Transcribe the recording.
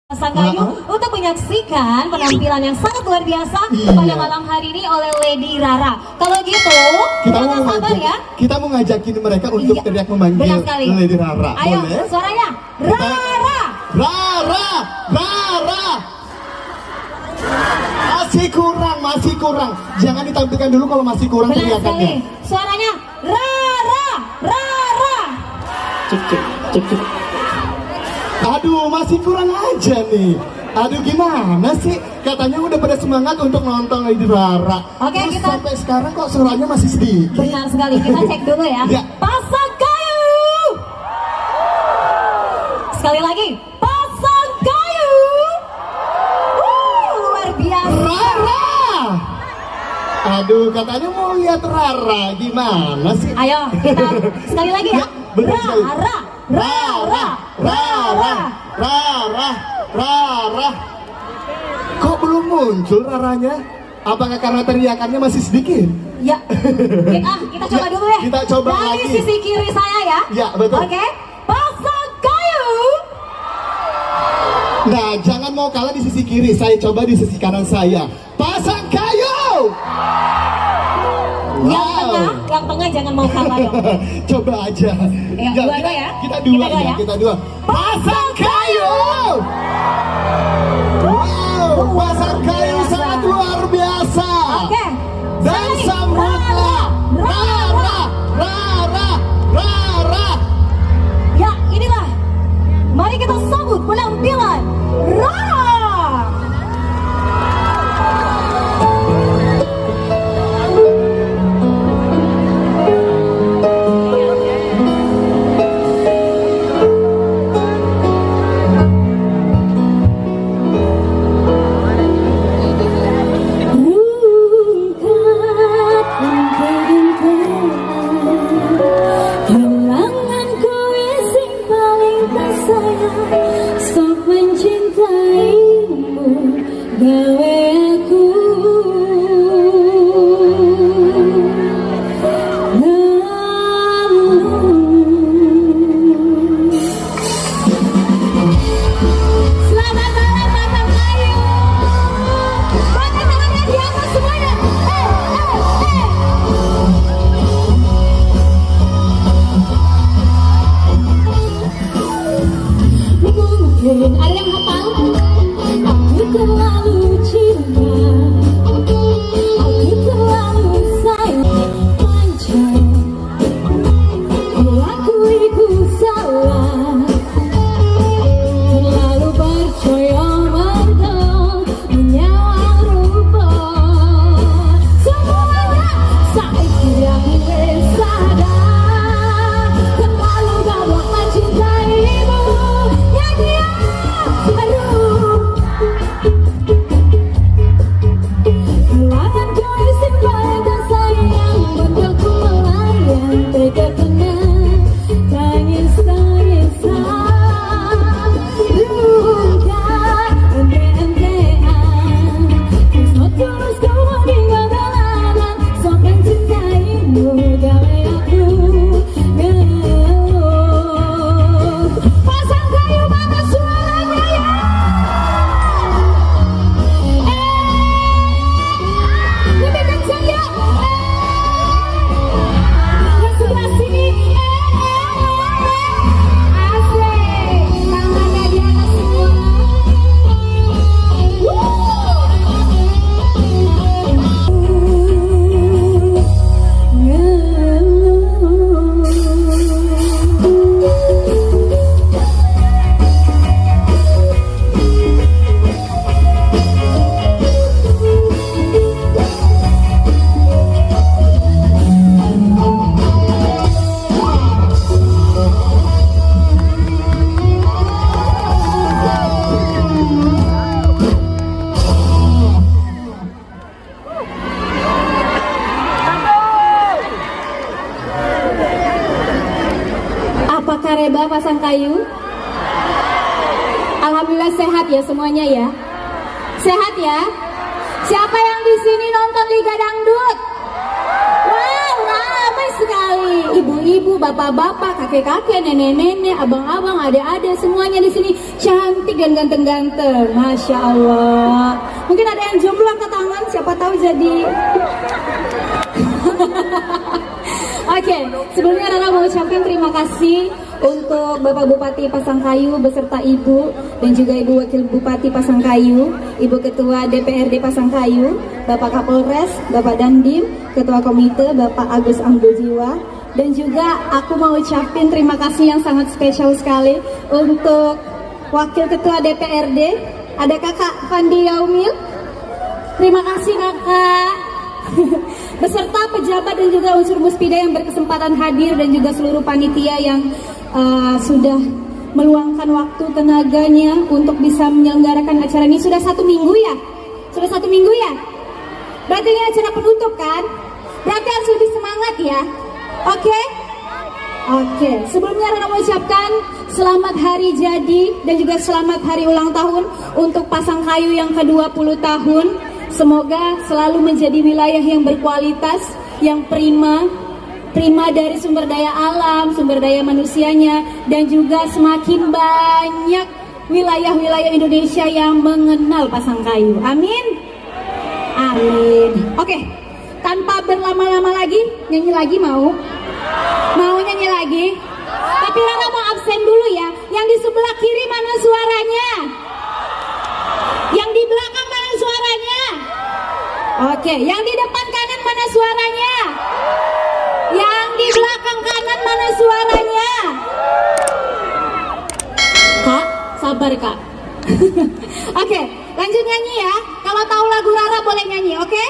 Pasangkayu untuk menyaksikan penampilan yang sangat luar biasa pada malam hari ini oleh Lady Rara. Kalau gitu, kita mau sabar ya. Kita mau ngajakin mereka untuk teriak memanggil Lady Rara. Ayo, boleh? suaranya Rara, Rara, Rara. Masih kurang. Jangan ditampilkan dulu kalau masih kurang teriakannya. Suaranya Rara, Rara. Cek. Aduh, masih kurang aja nih. Aduh, gimana sih? Katanya udah pada semangat untuk nonton Lady Rara. Oke, terus kita sampai sekarang kok suaranya masih sedikit. Benar sekali, kita cek dulu ya. Pasangkayu. Sekali lagi, Pasangkayu. Luar biasa. Rara. Aduh, katanya mau lihat Rara. Gimana sih? Ayo, kita sekali lagi ya. Rara. Rara. Kok belum muncul Raranya? Apakah karena teriakannya masih sedikit? Ya, kita coba dulu ya. Kita coba dari lagi. Sisi kiri saya ya. Ya, betul. Oke, Pasangkayu. Nah, jangan mau kalah di sisi kiri. Saya coba di sisi kanan saya. Pasangkayu. Yang tengah jangan mau kalah dong. Coba aja. Dua ya. Kita dua. Pasangkayu. Wow, Pasangkayu sangat luar biasa. Oke. Dan sambutlah Rara. Ya, inilah. Mari kita sambut penampilan Rara. Ada yang hafal? Aku terlalu cinta, aku terlalu sayang, panjang, aku salah, terlalu percaya mentang menyawa rupa, semuanya saya tidak sadar, terlalu gampang mencintaimu. Kareba Pasangkayu. Alhamdulillah sehat ya semuanya ya. Sehat ya. Siapa yang di sini nonton Liga Dangdut? Wow, ramai sekali. sekali. Ibu-ibu, bapak-bapak, kakek-kakek, nenek-nenek, abang-abang, adik-adik, semuanya di sini cantik dan ganteng-ganteng. Masya Allah. Mungkin ada yang jomblo angkat tangan, siapa tahu jadi. Oke, sebelumnya Rara mau ucapkan terima kasih untuk Bapak Bupati Pasangkayu beserta Ibu dan juga Ibu Wakil Bupati Pasangkayu, Ibu Ketua DPRD Pasangkayu, Bapak Kapolres, Bapak Dandim, Ketua Komite Bapak Agus Anggojiwa, dan juga aku mau ucapin terima kasih yang sangat spesial sekali untuk Wakil Ketua DPRD, ada Kakak Fandi Yaumil. Terima kasih Kakak. Beserta pejabat dan juga unsur Muspida yang berkesempatan hadir dan juga seluruh panitia yang sudah meluangkan waktu tenaganya untuk bisa menyelenggarakan acara ini. Sudah 1 minggu ya? Sudah 1 minggu ya? Berarti ini acara penutup kan? Berarti harus lebih semangat ya? Oke? Oke, sebelumnya Rana mau ucapkan selamat hari jadi dan juga selamat hari ulang tahun untuk Pasangkayu yang ke-20 tahun. Semoga selalu menjadi wilayah yang berkualitas, yang prima dari sumber daya alam, sumber daya manusianya, dan juga semakin banyak wilayah-wilayah Indonesia yang mengenal Pasangkayu. Amin. Amin. Oke, tanpa berlama-lama lagi, nyanyi lagi mau? Mau nyanyi lagi? Tapi Rara mau absen dulu ya. Yang di sebelah kiri mana suaranya? Yang di belakang mana suaranya? Oke, yang di depan kanan mana suaranya? Yang di belakang kanan mana suaranya? Kak, sabar Kak. Oke, lanjut nyanyi ya. Kalau tahu lagu Rara boleh nyanyi, oke?